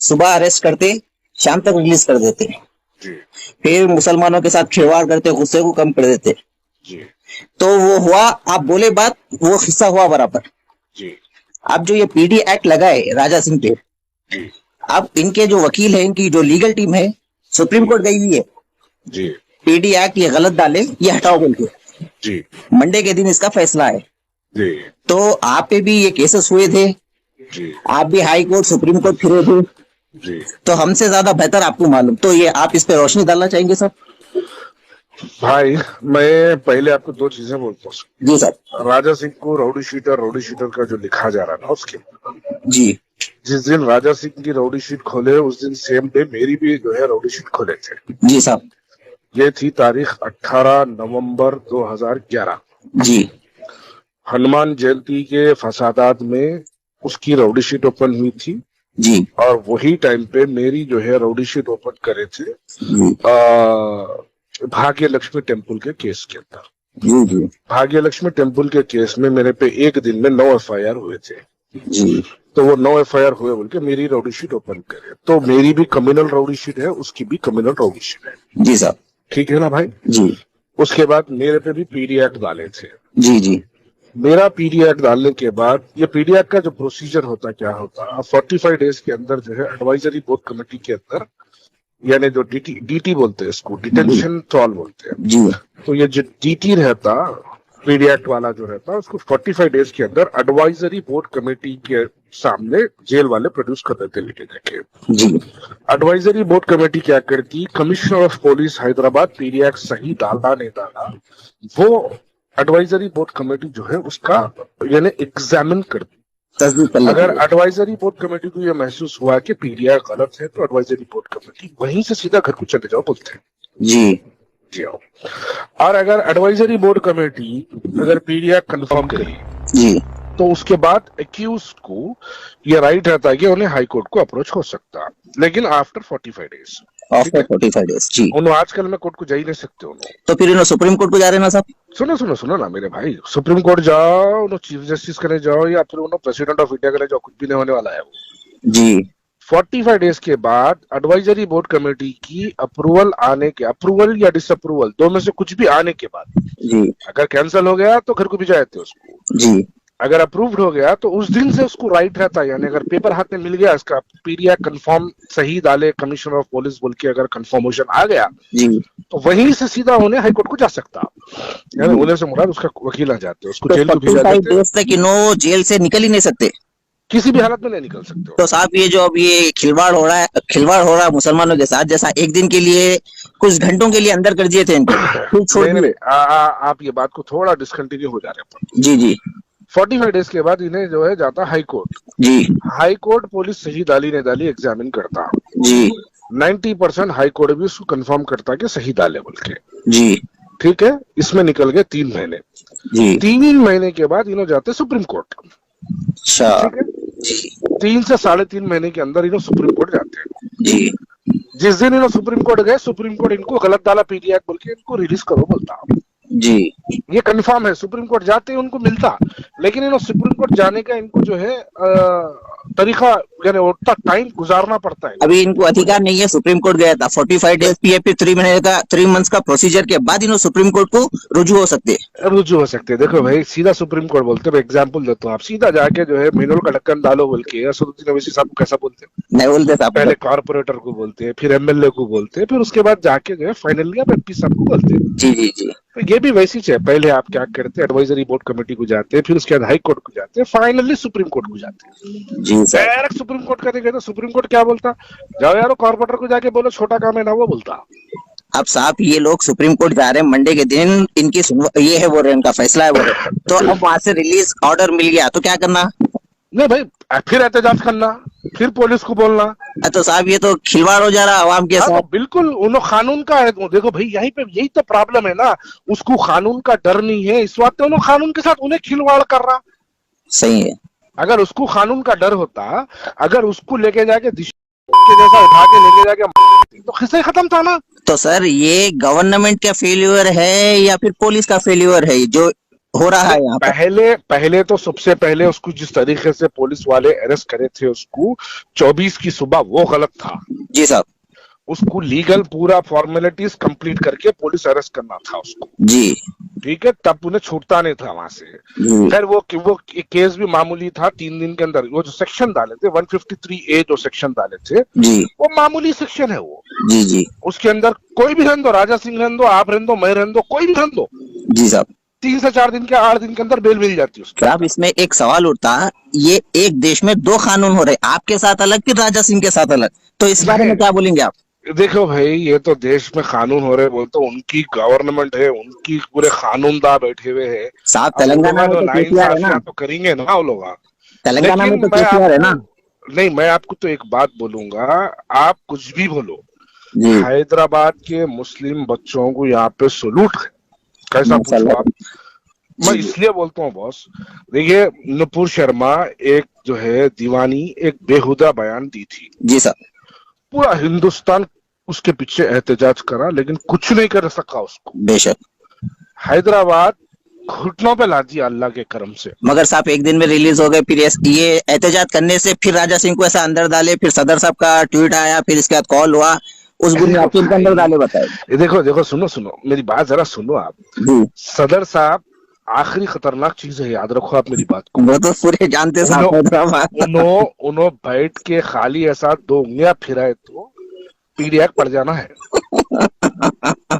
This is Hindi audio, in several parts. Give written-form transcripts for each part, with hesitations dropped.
सुबह अरेस्ट करते, शाम तक रिलीज कर देते। जी फिर मुसलमानों के साथ खिलवाड़ करते, गुस्से को कम कर देते। जी तो वो हुआ, आप बोले बात, वो हिस्सा हुआ बराबर। जी अब जो ये पीडी एक्ट लगा है राजा सिंह पे, जी अब इनके जो वकील है, इनकी जो लीगल टीम है, सुप्रीम कोर्ट गई हुई है, जी पीडी एक्ट ये गलत डाले, ये हटाओ बोल के। जी मंडे के दिन इसका फैसला है। जी तो आप पे भी ये केसेस हुए थे, जी आप भी हाई कोर्ट सुप्रीम कोर्ट फिरे थे, जी तो हमसे ज्यादा बेहतर आपको मालूम। तो ये आप इस पे रोशनी डालना चाहेंगे सर? भाई, मैं पहले आपको दो चीजें बोलता हूँ। जी सर। राजा सिंह को राउडी शीटर का जो लिखा जा रहा था उसके, जी जिस दिन राजा सिंह की राउडी शीट खोले उस दिन सेम डे मेरी भी जो है राउडी शीट खोले थे। जी साहब। ये थी तारीख 18 नवंबर 2011। जी हनुमान जयंती के फसादात में उसकी राउडी शीट ओपन हुई थी जी और वही टाइम पे मेरी जो है राउडी शीट ओपन करे थे जी भाग्य लक्ष्मी टेम्पल के केस के अंदर। जी जी भाग्य लक्ष्मी टेम्पल के केस में मेरे पे एक दिन में 9 एफआईआर हुए थे। जी तो वो 9 एफआईआर हुए बोल के मेरी राउडी शीट ओपन करे, तो मेरी भी कम्युनल राउडी शीट है, उसकी भी कम्युनल राउडी शीट है। जी साहब। ठीक है ना भाई? जी उसके बाद मेरे पे भी पीडी एक्ट डाले थे। जी जी मेरा पीडी एक्ट डालने के बाद ये पीडी एक्ट का जो प्रोसीजर होता क्या होता, 45 डेज के अंदर जो है एडवाइजरी बोर्ड कमेटी के अंदर, यानी जो डीटी बोलते हैं इसको, डिटेंशन ट्रॉल बोलते हैं। जी तो ये जो डीटी रहता, पीडी एक्ट वाला जो रहता, उसको 45 डेज के अंदर एडवाइजरी बोर्ड कमेटी के सामने जेल वाले प्रोड्यूस कर देते लेके जाके। जी एडवाइजरी बोर्ड कमेटी क्या करती, commissioner of police Hyderabad PD act सही डाला नहीं डाला, वो एडवाइजरी बोर्ड कमेटी जो है उसका यानी एग्जामिन करती। अगर एडवाइजरी बोर्ड कमेटी को यह महसूस हुआ कि पीडीआर गलत है तो एडवाइजरी बोर्ड कमेटी वहीं से सीधा घर को चले जाओ बोलते हैं। जी जी आओ। और अगर एडवाइजरी बोर्ड कमेटी अगर पीडीआर कंफर्म करे जी तो उसके बाद एक्यूज को यह राइट रहता है कि उन्हें हाई कोर्ट को अप्रोच हो सकता, लेकिन आफ्टर 45 डेज। After 45 days. जी उन्होंने आजकल में कोर्ट को जा ही नहीं सकते उन्होंने। तो फिर इन्होंने सुप्रीम कोर्ट को जा रहे हैं ना साहब? सुनो ना मेरे भाई, सुप्रीम कोर्ट जाओ, उन्होंने चीफ जस्टिस करे जाओ या फिर उन्होंने प्रेसिडेंट ऑफ इंडिया करे जाओ, कुछ भी नहीं होने वाला है वो। जी 45 डेज के बाद एडवाइजरी बोर्ड कमेटी की अप्रूवल आने के, अप्रूवल या डिसअप्रूवल दो में से कुछ भी आने के बाद, जी अगर कैंसिल हो गया तो घर को भिजा देते उसको, जी अगर अप्रूव्ड हो गया तो उस दिन से उसको राइट रहता है, यानी अगर पेपर हाथ में मिल गया इसका पीडीआर कंफर्म सही डाले कमिश्नर ऑफ पुलिस बोल के अगर कंफर्मेशन आ गया जी तो वहीं से सीधा उन्हें हाई कोर्ट को जा सकता, यानी उन्हें से मुराद उसका वकील आ जाते, उसको जेल को भेजा देते। 45 डेज तक इन्हों जेल से निकल ही नहीं सकते किसी भी हालत में नहीं निकल सकते। तो साहब ये जो अब ये खिलवाड़ हो रहा है मुसलमानों के साथ, जैसा एक दिन के लिए कुछ घंटों के लिए अंदर कर दिए थे इनको, फिर छोड़ नहीं, दिए। आप ये बात को थोड़ा डिसकंटिन्यू हो जा रहे हैं। जी जी 45 डेज के बाद इन्हें जो है जाता हाई कोर्ट। जी हाई कोर्ट पुलिस सही डाली नहीं डाली एग्जामिन करता, जी 90% हाई कोर्ट भी उसको कंफर्म करता कि सही डाले बोल के। जी ठीक है, इसमें निकल गए 3 महीने। जी 3 महीने के बाद इन्हों जाते सुप्रीम कोर्ट। अच्छा ठीक है, 3 से 3.5 महीने के अंदर इन्हों सुप्रीम कोर्ट जाते हैं। जी जिस दिन इन्हों सुप्रीम कोर्ट गए, सुप्रीम कोर्ट इनको गलत डाला पीडीआर बोल के इनको रिलीज करो बोलता। जी ये कंफर्म है, सुप्रीम कोर्ट जाते हैं उनको मिलता, लेकिन इन्हों सुप्रीम कोर्ट जाने का इनको जो है तरीका यानी उतना टाइम गुजारना पड़ता है। अभी इनको अधिकार नहीं है, सुप्रीम कोर्ट गया था 45 डेज पीए फिर 3 मंथ्स का प्रोसीजर के बाद इन्हों सुप्रीम कोर्ट को रुजू हो सकते हैं। देखो भाई, सीधा सुप्रीम कोर्ट बोलते हैं, एग्जाम्पल देता हूँ, आप सीधा जाके जो है मेनुअल का ढक्कन डालो बोल के असदुद्दीन ओवैसी साहब को कैसा बोलते हैं, नहीं बोलते साहब, पहले कॉर्पोरेटर को बोलते हैं, फिर एमएलए को बोलते हैं, फिर उसके बाद जाके जो है फाइनली आप एमपी साहब को बोलते हैं। जी जी जी तो ये भी वैसी है, पहले आप क्या करते हैं, एडवाइजरी बोर्ड कमेटी को जाते हैं, फिर उसके बाद हाई कोर्ट को जाते हैं, फाइनली सुप्रीम कोर्ट को जाते हैं। जी सर। डायरेक्ट सुप्रीम कोर्ट का देखा तो सुप्रीम कोर्ट क्या बोलता, जाओ यारो कॉर्पोरेटर को जाके बोलो छोटा काम है ना, वो बोलता। अब साहब ये लोग सुप्रीम कोर्ट जा रहे हैं, मंडे के दिन इनकी ये है वो इनका फैसला है वो, तो अब वहां से रिलीज ऑर्डर मिल गया तो क्या करना? नहीं भाई, फिर एहतजाज करना, फिर पुलिस को बोलना। तो साहब ये तो खिलवाड़ हो जा रहा आवाम के साथ। बिल्कुल, उन्होंने कानून का है, देखो भाई यही तो प्रॉब्लम है ना, उसको कानून का डर नहीं है, इस वक्त उन्होंने कानून के साथ उन्हें खिलवाड़ कर रहा। सही है, अगर उसको कानून का डर होता, अगर उसको लेके जाके जैसा उठा के लेके जाके तो खिस्सा खत्म था ना। तो सर ये गवर्नमेंट का फेल्यूर है या फिर पुलिस का फेल्यूर है जो हो रहा है यहाँ पर। पहले पहले तो सबसे पहले उसको जिस तरीके से पुलिस वाले अरेस्ट करे थे उसको 24 की सुबह, वो गलत था। जी साहब। उसको लीगल पूरा फॉर्मेलिटीज कंप्लीट करके पुलिस अरेस्ट करना था उसको, जी ठीक है, तब उन्हें छूटता नहीं था वहां से। जी खैर वो केस भी मामूली था, 3 दिन के अंदर वो जो सेक्शन डाले थे 153A जो सेक्शन डाले थे, जी वो मामूली सेक्शन है वो। जी जी उसके अंदर कोई भी रहने दो, राजा सिंह रहने दो, आप रहने दो, मैं रहने दो, कोई भी रहने दो, जी साहब। 3 से 4 दिन के 8 दिन के अंदर बेल मिल जाती है उसके साहब अंदर। इसमें एक सवाल उठता, ये एक देश में दो कानून हो रहे, आपके साथ अलग फिर राजा सिंह के साथ अलग, तो इस बारे में क्या बोलेंगे आप? देखो भाई, ये तो देश में कानून हो रहे बोलते, उनकी गवर्नमेंट है, उनकी पूरे कानूनदार बैठे हुए हैं। साहब अब वो तेलंगाना लोग में तो केसीआर है ना, नाइंसाफियां तो करेंगे ना वो लोग। तेलंगाना में लेकिन तो मैं केसीआर है ना। आपको नहीं, मैं आपको तो एक बात बोलूंगा, आप कुछ भी बोलो, जी हैदराबाद के मुस्लिम बच्चों को यहाँ पे सलूट है। कैसा पूछो माशाल्लाह। आप? मैं जी इसलिए बोलता हूँ बॉस, देखिए नुपुर शर्मा एक जो है दीवानी, एक बेहुदा बयान दी थी, जी साहब। पूरा हिंदुस्तान उसके पीछे एहतजाज करा, लेकिन कुछ नहीं कर सका उसको। बेशक। हैदराबाद घुटनों पे ला दिया अल्लाह के करम से। मगर साहब एक दिन में रिलीज हो गए, फिर ये एहतजाज करने से फिर राजा सिंह को ऐसा अंदर डाले, फिर सदर साहब का ट्वीट आया, फिर इसके बाद कॉल हुआ, उस बुनियाद पे इनके अंदर डाले, बताए। ये देखो देखो, सुनो सुनो मेरी बात जरा सुनो आप। जी सदर साहब आखिरी खतरनाक चीज है, याद रखो आप मेरी बात को। वो तो पूरे जानते साहब हैदराबाद। उन्हों बैठ के खाली ऐसा 2 उंगलियां फिराए तो पीडीएफ पड़ जाना है।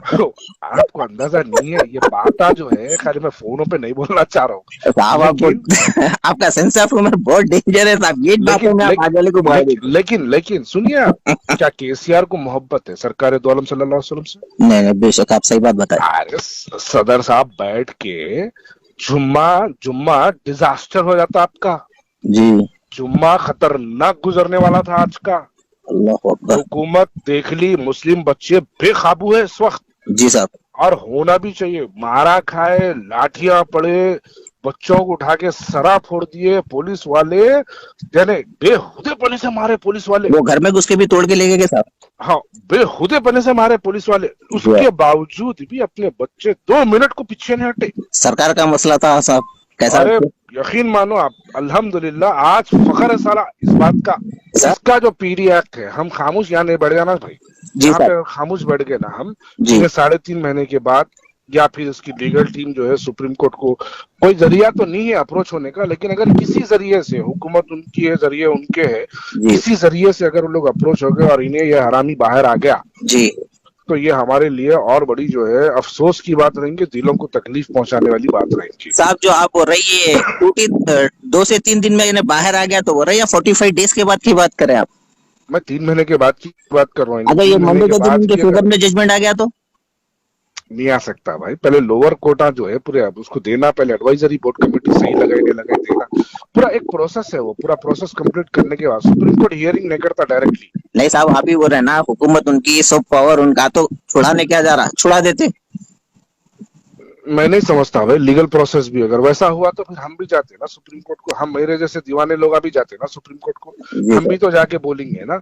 तो आपको अंदाजा नहीं है, ये बात जो है खाली मैं फोनों पे नहीं बोलना चाह रहा हूँ, साहब आपको आपका सेंस ऑफ ह्यूमर बहुत डेंजर है साहब, ये बातों में आप आगे वाले को बढ़ा देते। लेकिन सुनिए आप, क्या केसीआर को मोहब्बत है सरकार दो आलम सल्लल्लाहु अलैहि वसल्लम से? नहीं नहीं बेशक आप सही बात बताए। अरे सदर साहब बैठ के जुम्मा जुम्मा डिजास्टर हो जाता आपका। जी जुम्मा खतरनाक गुजरने वाला था आज का। अल्लाह अकबर। हुकूमत देख ली, मुस्लिम बच्चे बेकाबू है इस वक्त, जी साहब। और होना भी चाहिए। मारा खाए, लाठियां पड़े, बच्चों को उठा के सरा फोड़ दिए पुलिस वाले, यानी बेहुदेपने से मारे पुलिस वाले। वो घर में घुस के भी तोड़ के ले गए साहब। हाँ, बेहुदेपने से मारे पुलिस वाले, उसके बावजूद भी अपने बच्चे 2 मिनट को पीछे नहीं हटे। सरकार का मसला था साहब, कैसा? अरे यकीन मानो आप, अल्हम्दुलिल्लाह आज फख्र है साला इस बात का। इसका जो पीडी एक्ट है, हम खामोश यहाँ नहीं बैठ जाना भाई, जी यहाँ सर। पे खामोश बैठ गए ना हम, जी। इसमें 3.5 महीने के बाद या फिर इसकी लीगल टीम जो है सुप्रीम कोर्ट को, कोई जरिया तो नहीं है अप्रोच होने का, लेकिन अगर किसी जरिए से, हुकूमत उनकी है, जरिए उनके है, जी किसी जरिए से अगर वो लोग अप्रोच हो गए और इन्हें ये हरामी बाहर आ गया, जी तो ये हमारे लिए और बड़ी जो है अफसोस की बात रहेंगी, दिलों को तकलीफ पहुंचाने वाली बात रहेंगी। साहब जो आप बोल रही है 2 से 3 दिन में इन्हें बाहर आ गया तो बोल रहे, या 45 डेज के बाद की बात करें आप? मैं 3 महीने के बाद की बात कर रहा हूँ। अगर ये 3 महीने मंडे के दिन बाद इनके की फेवर अगर में जजमेंट आ गया तो? नहीं आ सकता भाई, पहले लोअर कोर्टा जो है पूरे अब उसको देना, पहले एडवाइजरी बोर्ड कमेटी सही लगाई नहीं लगाई देना, पूरा एक प्रोसेस है, वो पूरा प्रोसेस कंप्लीट करने के बाद सुप्रीम कोर्ट हियरिंग नहीं करता डायरेक्टली। नहीं साहब आप ही बोल रहे हैं ना, हुकूमत उनकी, सब पावर उनका, तो छुड़ाने क्या जा रहा, छुड़ा देते। मैं नहीं समझता भाई, लीगल प्रोसेस भी अगर वैसा हुआ तो फिर हम भी जाते ना सुप्रीम कोर्ट को, हम मेरे जैसे दीवाने लोग अभी जाते ना सुप्रीम कोर्ट को, हम भी तो जाके बोलेंगे ना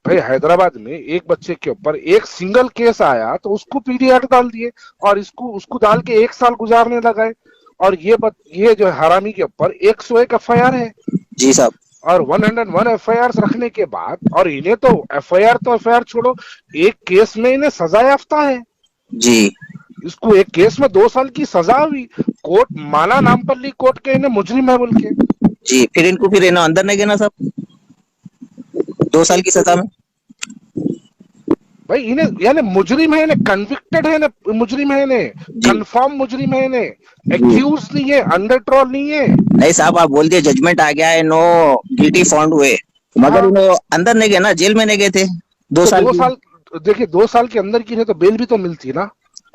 भाई। हैदराबाद में एक बच्चे के ऊपर एक सिंगल केस आया तो उसको पीडी एक्ट डाल दिए, और उसको डाल के 1 साल गुजारने लगाए, और ये जो हरामी के ऊपर 101 एफआईआर है। जी साहब। और 101 एफआईआर रखने के बाद, और इन्हें तो एफआईआर छोड़ो, एक केस में इन्हें सजा याफ्ता है जी इसको, एक केस में 2 साल की सजा हुई, कोर्ट माना नाम पर ली कोर्ट के, इन्हें मुजरिम है बोल के। जी फिर इन्हें अंदर नहीं गया साहब 2 साल की सजा में? भाई इन्हें यानी मुजरिम है, इन्हें कन्विक्टेड है, इन्हें मुजरिम है, इन्हें कंफर्म मुजरिम है, इन्हें एक्यूज नहीं है, अंडर ट्रॉल नहीं है। नहीं साहब आप बोल दिए जजमेंट आ गया है, नो गिल्टी फाउंड हुए, मगर हाँ। उन्हें अंदर नहीं गए ना, जेल में नहीं गए थे 2 तो साल 2 की। साल देखिए, 2 साल के अंदर की है तो बेल भी तो मिलती ना।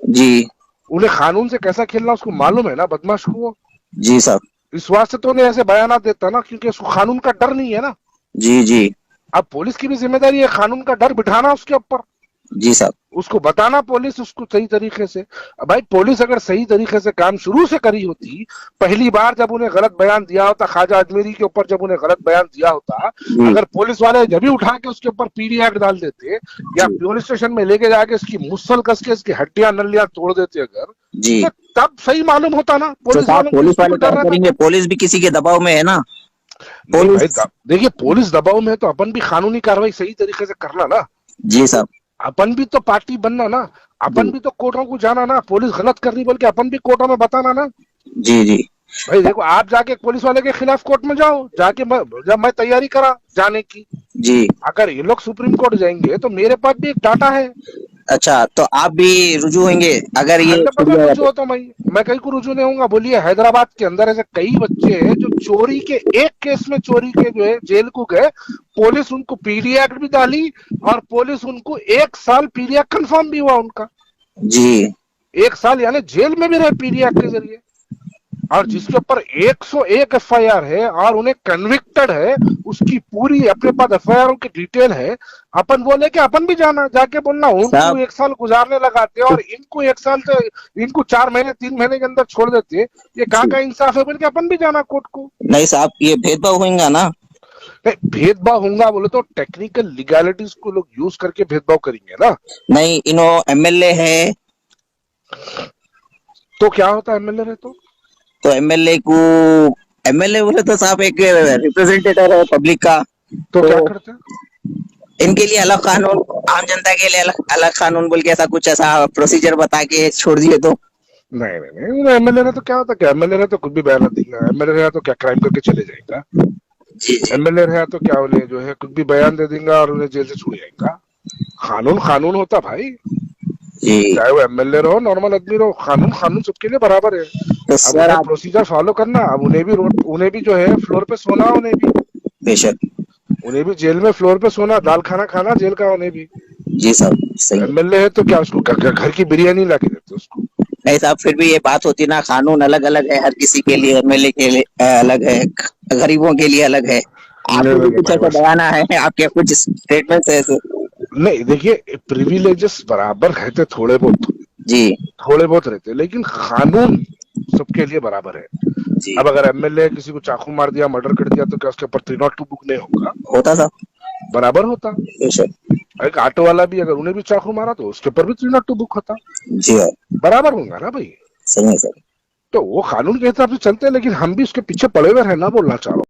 जी उन्हें कानून से कैसा खेलना उसको मालूम है ना, बदमाश को। जी साहब। इस वास्ते तो उन्हें ऐसे बयान देता ना, क्योंकि उसको कानून का डर नहीं है ना। जी जी अब पुलिस की भी जिम्मेदारी है कानून का डर बिठाना उसके ऊपर। जी साहब। उसको बताना पुलिस उसको सही तरीके से। अब भाई पुलिस अगर सही तरीके से काम शुरू से करी होती, पहली बार जब उन्हें गलत बयान दिया होता, ख्वाजा अजमेरी के ऊपर जब उन्हें गलत बयान दिया होता, जी अगर पुलिस वाले जब भी उठा के उसके ऊपर पीडी एक्ट डाल देते या जी पुलिस स्टेशन में लेके जाके इसकी मुसल कस के इसकी हड्डियां नलियां तोड़ देते अगर, जी। तो तब सही मालूम होता ना तो पुलिस साहब वालों को, पुलिस इसको वाले तो डर क्या रहता। करेंगे, पुलिस भी किसी के दबाव में है ना। नहीं भाई, पुलिस। देखिए पुलिस दबाव में है तो अपन भी कानूनी कार्रवाई सही तरीके से करना ना। जी साहब। अपन भी तो पार्टी बनना ना, अपन जी भी तो कोर्टों को जाना ना, पुलिस गलत कर रही बोल के अपन भी कोर्टों में बताना ना। जी जी भाई देखो, आप जाके पुलिस वाले के खिलाफ कोर्ट में जाओ, जाके जब मैं तैयारी करा जाने की, जी। अगर ये लोग सुप्रीम कोर्ट जाएंगे तो मेरे पास भी एक डाटा है। अच्छा, तो आप भी रुजू होंगे अगर ये छूट 100% जाएगा रुजू तो? होता मैं कहीं को रुजू नहीं होऊंगा। बोलिए, हैदराबाद के अंदर ऐसे कई बच्चे हैं जो चोरी के एक केस में चोरी के जो है जेल को गए, पुलिस उनको पीडी एक्ट भी डाली और पुलिस उनको 1 साल पीडी एक्ट कंफर्म भी हुआ उनका। जी 1 साल यानी जेल में भी रहे पीडी एक्ट के जरिए। और जिसके ऊपर 101 एफआईआर है और उन्हें कन्विक्टेड है, उसकी पूरी अपने पास एफआईआर की डिटेल है। अपन बोले कि अपन भी जाना, जाके बोलना उनको साहब। 1 साल गुजारने लगाते और इनको 1 साल से, इनको 4 महीने 3 महीने के अंदर छोड़ देते, ये कहाँ का इंसाफ है? बोल के अपन भी जाना कोर्ट को। नहीं साहब, ये भेदभाव होगा ना। नहीं, भेदभाव होगा बोले तो टेक्निकल लीगैलिटीज को लोग यूज करके भेदभाव करेंगे ना। नहीं, इनो एमएलए है तो क्या होता है एमएलए रहे तो एमएलए को, एमएलए बोले तो साहब एक रिप्रेजेंटेटिव है पब्लिक का। तो क्या करते हैं? इनके लिए अलग कानून, आम जनता के लिए अलग अलग कानून बोल के ऐसा कुछ ऐसा प्रोसीजर बता के छोड़ दिए तो? नहीं नहीं नहीं, एमएलए रहे तो क्या होता, क्या एमएलए रहे तो कुछ भी बयान देगा। एमएलए रहे तो क्या क्राइम करके चले जाएगा? जी जी एमएलए रहे तो क्या उन्हें जो है कुछ भी बयान दे देगा और उन्हें जेल से छुड़ जाएगा। कानून कानून होता भाई, जी। चाहे वो एमएलए रहो नॉर्मल आदमी रहो, कानून कानून सबके लिए बराबर है। तो अब सर उन्हें आप, प्रोसीजर फॉलो करना, अब उन्हें भी जो है फ्लोर पे सोना, बेशक। उन्हें भी जेल में फ्लोर पे सोना, दाल खाना खाना जेल का उन्हें भी। जी साहब सही है। एमएलए है तो क्या उसको घर की बिरयानी ला के देते उसको? नहीं साहब, फिर भी ये बात होती ना, कानून अलग अलग है हर किसी के लिए, एमएलए के लिए अलग है, गरीबों के लिए अलग है। आपको भी कुछ ऐसा बयाना है, आपके कुछ स्टेटमेंट है ऐसे? नहीं देखिए, प्रिविलेजेस बराबर रहते थोड़े बहुत, जी थोड़े बहुत रहते, लेकिन कानून सबके लिए बराबर है। जी। अब अगर एमएलए किसी को चाकू मार दिया, मर्डर कर दिया, तो क्या उसके ऊपर 302 बुक नहीं होगा? होता साहब, बराबर होता। बेशक। एक ऑटो वाला भी अगर उन्हें भी चाकू मारा तो उसके ऊपर भी 302 बुक होता। जी हाँ, बराबर होगा ना भाई। सही है सर। तो वो कानून के हिसाब से चलते हैं, लेकिन हम भी उसके पीछे पड़े हुए रहना बोलना चाह रहा हूँ।